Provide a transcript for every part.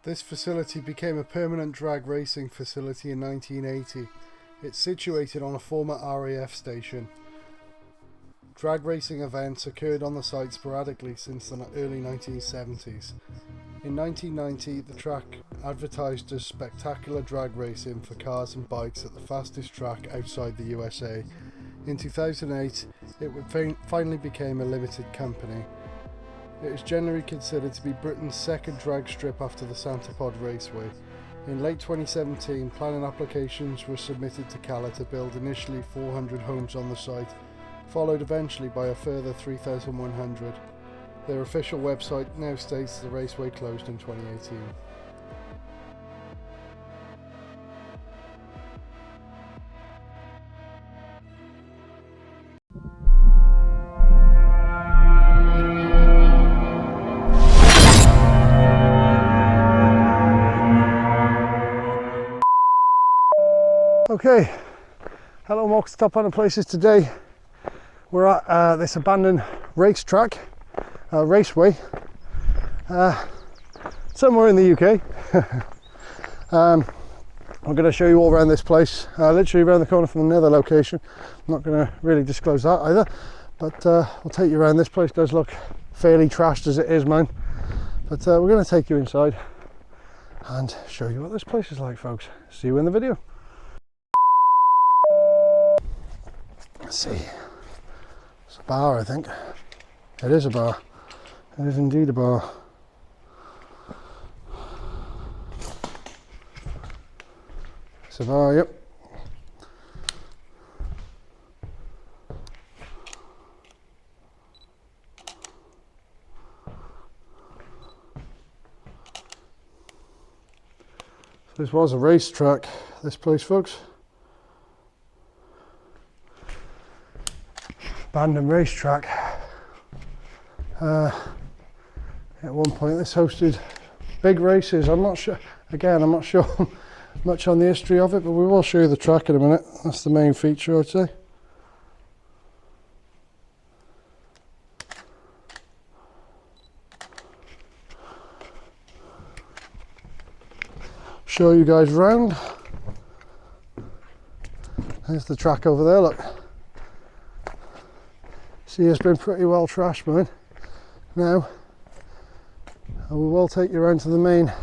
This facility became a permanent drag racing facility in 1980. It's situated on a former RAF station. Drag racing events occurred on the site sporadically since the early 1970s. In 1990, the track advertised as spectacular drag racing for cars and bikes at the fastest track outside the USA. In 2008, it finally became a limited company. It is generally considered to be Britain's second drag strip after the Abandoned Raceway. In late 2017, planning applications were submitted to CALA to build initially 400 homes on the site, followed eventually by a further 3,100. Their official website now states the raceway closed in 2018. Okay, hello and welcome to TopAbandoned Places. Today we're at this abandoned racetrack, raceway, somewhere in the UK. I'm going to show you all around this place, literally around the corner from another location. I'm not going to really disclose that either, but we'll take you around. This place does look fairly trashed as it is, man, but we're going to take you inside and show you what this place is like, folks. See you in the video. Let's see, it's a bar, I think. It is a bar. It is indeed a bar. It's a bar, yep. So this was a racetrack, this place, folks. Abandoned Racetrack. At one point this hosted big races. I'm not sure much on the history of it, but we will show you the track in a minute. That's the main feature, I'd say. Show you guys around. There's the track over there, look. See, it's been pretty well trashed, man. Now, we will take you around to the main.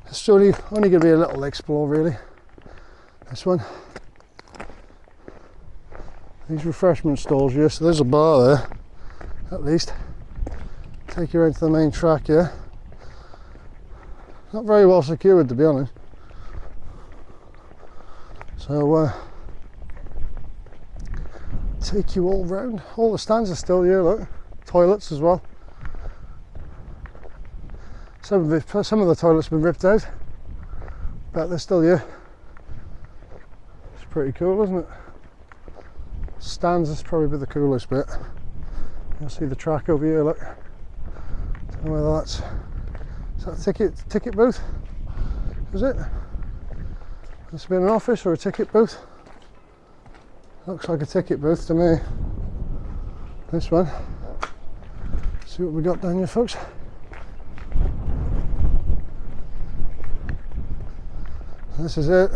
It's only going to be a little explore, really. This one. These refreshment stalls here, so there's a bar there, at least. Take you around to the main track here. Not very well secured, to be honest. So, take you all round. All the stands are still here, look. Toilets as well. Some of the toilets have been ripped out, but they're still here. It's pretty cool, isn't it? Stands is probably the coolest bit. You'll see the track over here, look. Don't know whether is that a ticket booth? Is it? This been an office or a ticket booth? Looks like a ticket booth to me. This one. See what we got down here, folks. This is it.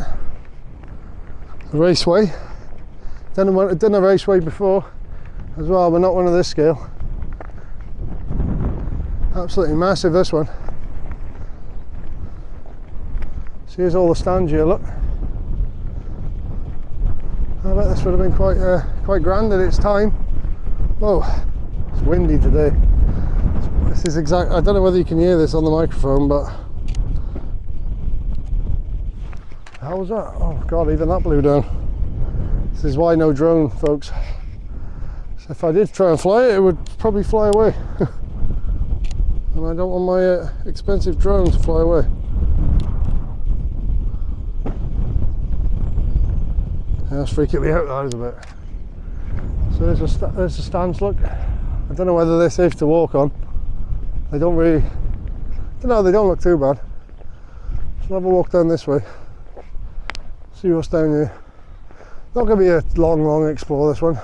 The raceway. Done a raceway before as well, but not one of this scale. Absolutely massive, this one. See, here's all the stands here, look. I bet this would have been quite grand at its time. Whoa, it's windy today. This is I don't know whether you can hear this on the microphone, but how was that? Oh God, even that blew down. This is why no drone, folks. So if I did try and fly it, it would probably fly away. And I don't want my expensive drone to fly away. That's freaking me out, that is a bit. So there's the stands, look. I don't know whether they're safe to walk on. They don't really, they don't look too bad. So I'll have a walk down this way. See what's down here. Not going to be a long explore, this one.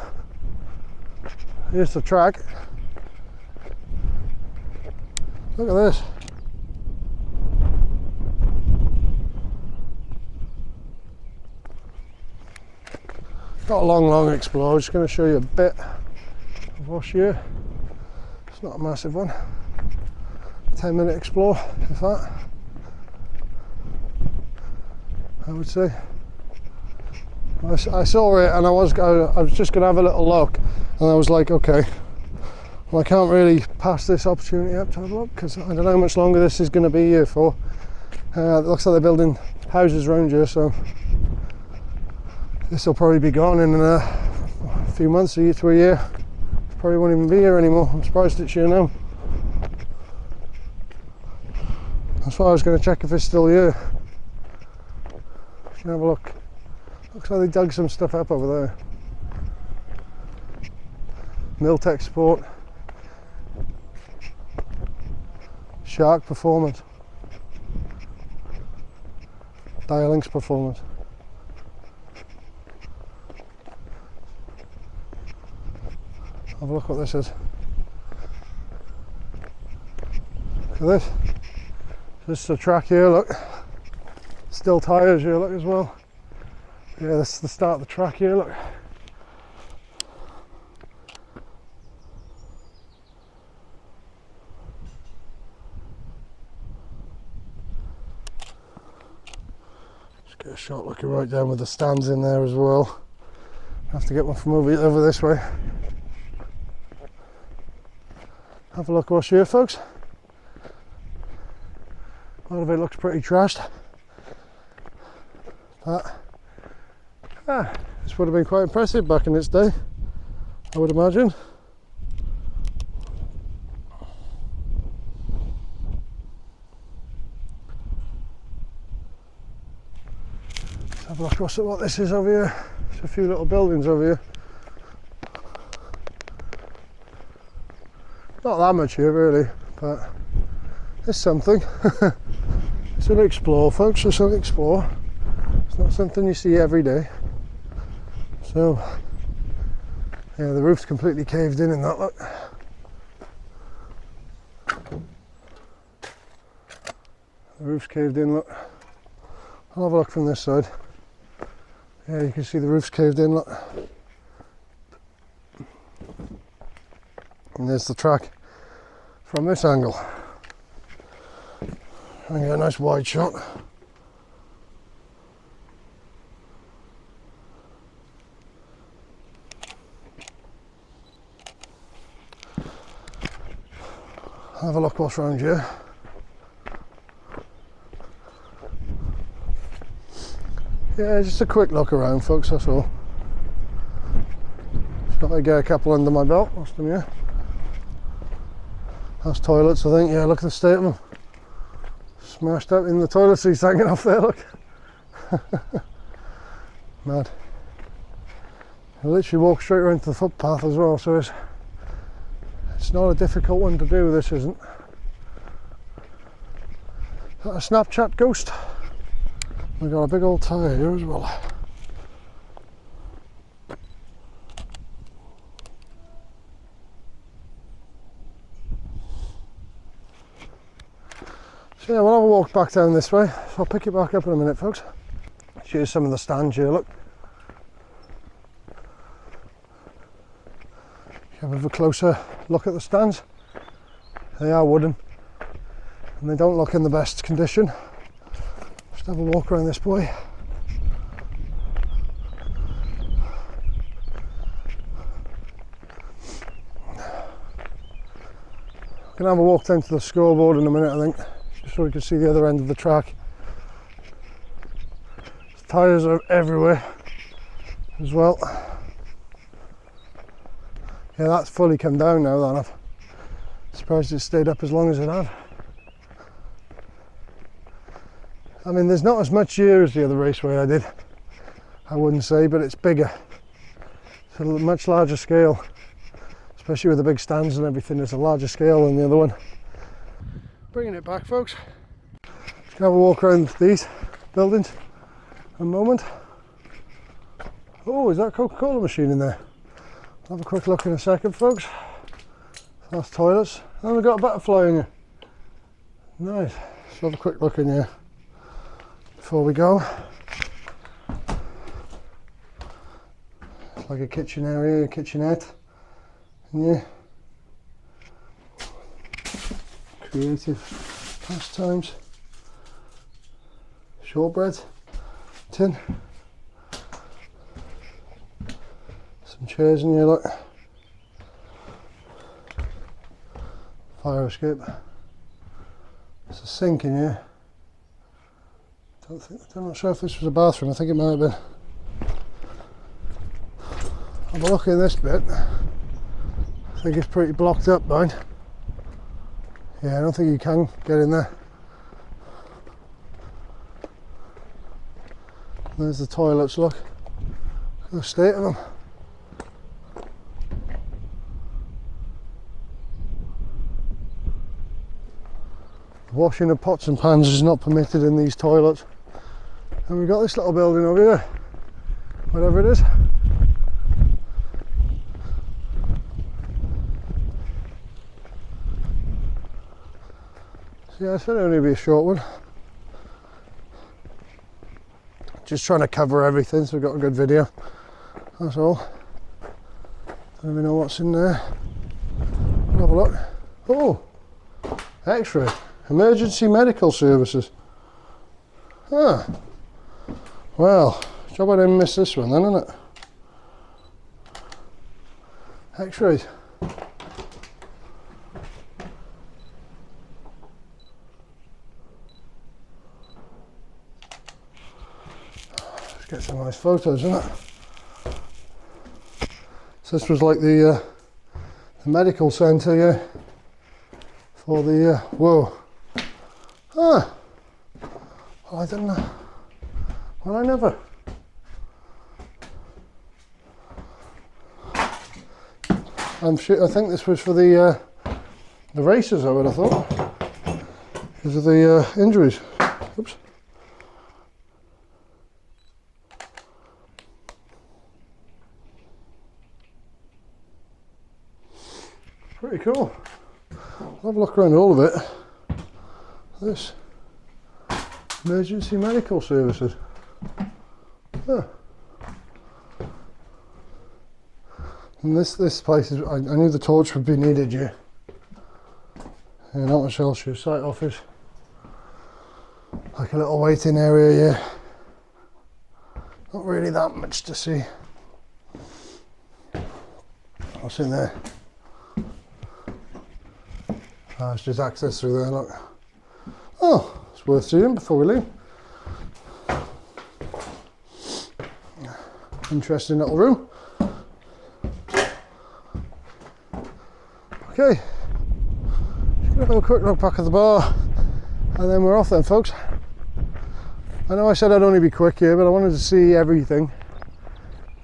Here's the track. Look at this. Not a long explore, just going to show you a bit of what's here. It's not a massive one. 10-minute explore, if that, I would say. I saw it and I was just going to have a little look, and I was like, okay, well, I can't really pass this opportunity up to have a look, because I don't know how much longer this is going to be here for. It looks like they're building houses around here, so this will probably be gone in a few months, to a year. Probably won't even be here anymore. I'm surprised it's here now. That's why I was going to check if it's still here. Can have a look. Looks like they dug some stuff up over there. Miltech Sport. Shark Performance. Dialinks Performance. Have a look what this is. Look at this. This is the track here, look. Still tyres here, look, as well. Yeah, this is the start of the track here, look. Just get a shot looking right down with the stands in there as well. Have to get one from over this way. Have a look what's here, folks. A lot of it looks pretty trashed. But this would have been quite impressive back in its day, I would imagine. Let's have a look what this is over here. There's a few little buildings over here. Not that much here really, but it's something. It's an explore, folks, it's an explore. It's not something you see every day. So, yeah, the roof's completely caved in that, look. The roof's caved in, look. I'll have a look from this side. Yeah, you can see the roof's caved in, look. And there's the track from this angle. And get a nice wide shot. Have a look what's around here. Yeah, just a quick look around, folks, that's all. Just thought I'd get a couple under my belt, lost them here. That's toilets, I think. Yeah, look at the state of them. Smashed up in the toiletries hanging off there, look. Mad. I literally walk straight around to the footpath as well, so it's not a difficult one to do, this isn't. Is that a Snapchat ghost? We've got a big old tyre here as well. So yeah, we'll have a walk back down this way, so I'll pick it back up in a minute, folks. Show you some of the stands here, look. Have a bit of a closer look at the stands. They are wooden and they don't look in the best condition. Just have a walk around this boy. We're gonna have a walk down to the scoreboard in a minute, I think, just so we can see the other end of the track. The tyres are everywhere as well. Yeah, that's fully come down now, that I've surprised it stayed up as long as it had. I mean, there's not as much here as the other raceway I did, I wouldn't say, but it's bigger. It's a much larger scale, especially with the big stands and everything. It's a larger scale than the other one. Bringing it back, folks. Just gonna have a walk around these buildings in a moment. Oh, is that a Coca-Cola machine in there? I'll have a quick look in a second, folks. That's toilets. And we've got a butterfly in here. Nice. Let's have a quick look in here before we go. like a kitchen area, a kitchenette. And yeah, creative pastimes. Shortbread tin. Some chairs in here, look. Fire escape. There's a sink in here. I'm not sure if this was a bathroom. I think it might have been. Have a look in this bit. I think it's pretty blocked up, mine. Yeah, I don't think you can get in there. There's the toilets, look. Look at the state of them. Washing of pots and pans is not permitted in these toilets. And we've got this little building over here, whatever it is. So yeah, it's going to only be a short one. Just trying to cover everything so we've got a good video. That's all. Don't even know what's in there. We'll have a look. Oh! X-ray. Emergency medical services. Ah. Well, job I didn't miss this one then, isn't it? X-rays. Let's get some nice photos, isn't it? So this was like the medical centre, yeah, for the whoa. Ah, well, I didn't know. Well, I never. I'm sure. I think this was for the racers. I would have thought, because of the injuries. Oops. Pretty cool. I'll have a look around all of it. This emergency medical services. Huh. And this place is. I knew the torch would be needed. Yeah. Yeah, not much else. Your site office. Like a little waiting area. Yeah. Not really that much to see. What's in there? Oh, it's just access through there, look. Oh, it's worth seeing before we leave. Interesting little room. Okay, just gonna have a quick look back at the bar and then we're off then, folks. I know I said I'd only be quick here, but I wanted to see everything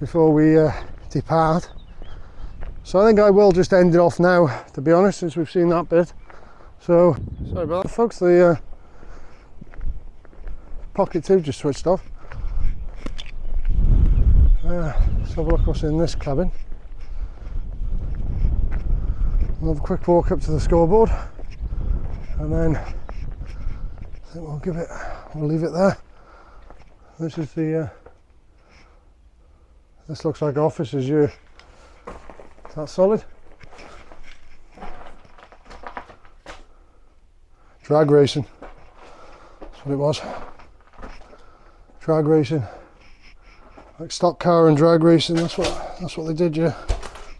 before we depart. So I think I will just end it off now, to be honest, since we've seen that bit. So, sorry about that, folks, the pocket tube just switched off. Let's have a look what's in this cabin. We'll have a quick walk up to the scoreboard, and then I think we'll leave it there. This is the, this looks like offices here. Is that solid? Drag racing, that's what it was. Drag racing, like stock car and drag racing. That's what they did, yeah.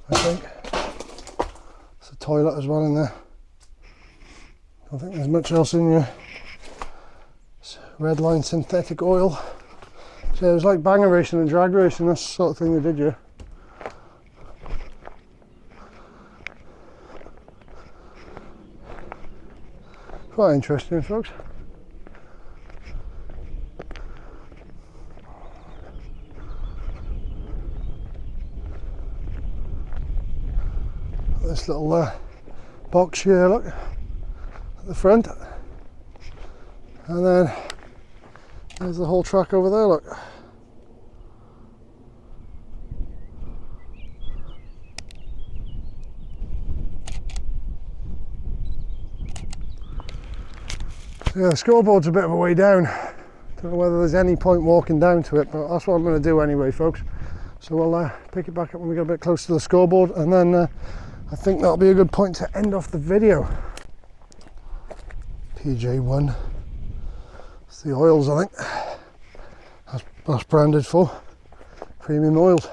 I think. There's a toilet as well in there. Don't think there's much else in here. It's red line synthetic oil. So it was like banger racing and drag racing. That's the sort of thing they did, yeah. Quite interesting, folks. This little box here, look, at the front, and then there's the whole track over there, look. Yeah, the scoreboard's a bit of a way down. Don't know whether there's any point walking down to it, but that's what I'm going to do anyway, folks. So we'll pick it back up when we get a bit closer to the scoreboard, and then I think that'll be a good point to end off the video. PJ1, it's the oils, I think. That's branded for premium oils.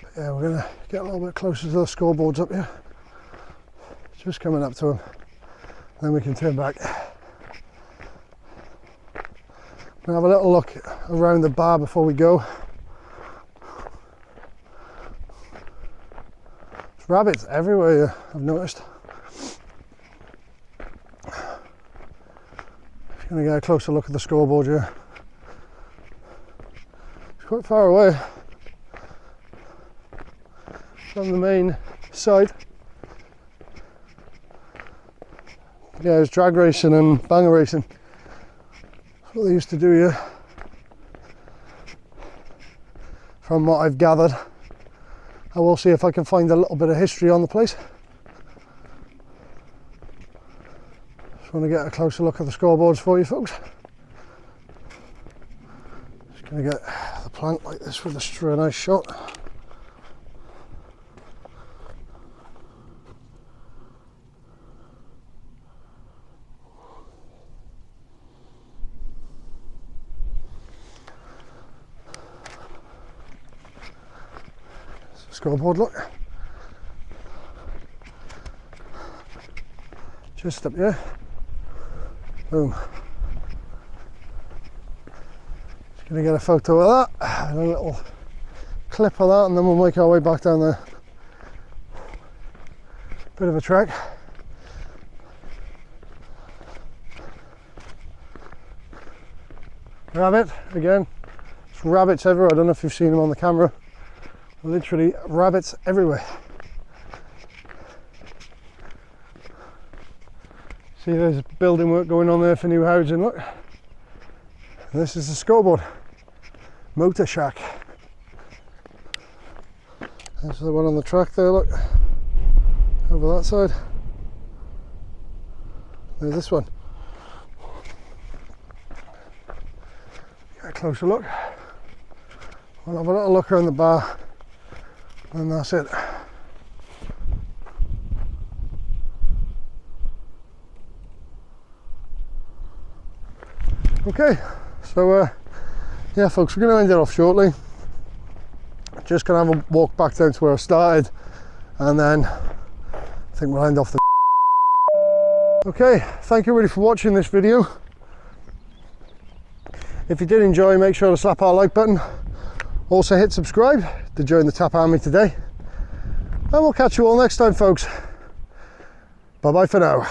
But yeah, we're gonna get a little bit closer to the scoreboards up here. Just coming up to them, then we can turn back. We'll have a little look around the bar before we go. There's rabbits everywhere here, I've noticed. Just gonna get a closer look at the scoreboard here. It's quite far away from the main site. Yeah, it's drag racing and banger racing. That's what they used to do here, from what I've gathered. I will see if I can find a little bit of history on the place. Just want to get a closer look at the scoreboards for you folks. Just going to get the plant like this with a nice shot. Scoreboard, look. Just up here. Boom. Just gonna get a photo of that and a little clip of that, and then we'll make our way back down there. Bit of a trek. Rabbit again. There's rabbits everywhere. I don't know if you've seen them on the camera. Literally rabbits everywhere. See, there's building work going on there for new housing, look. And this is the scoreboard. Motor shack. There's the one on the track there, look. Over that side. There's this one. Get a closer look. We'll have a little look around the bar. And that's it. Okay, so yeah folks, we're going to end it off shortly. Just going to have a walk back down to where I started, and then I think we'll end off the Okay, thank you really for watching this video. If you did enjoy, make sure to slap our like button. Also hit subscribe to join the Top Army today. And we'll catch you all next time, folks. Bye bye for now.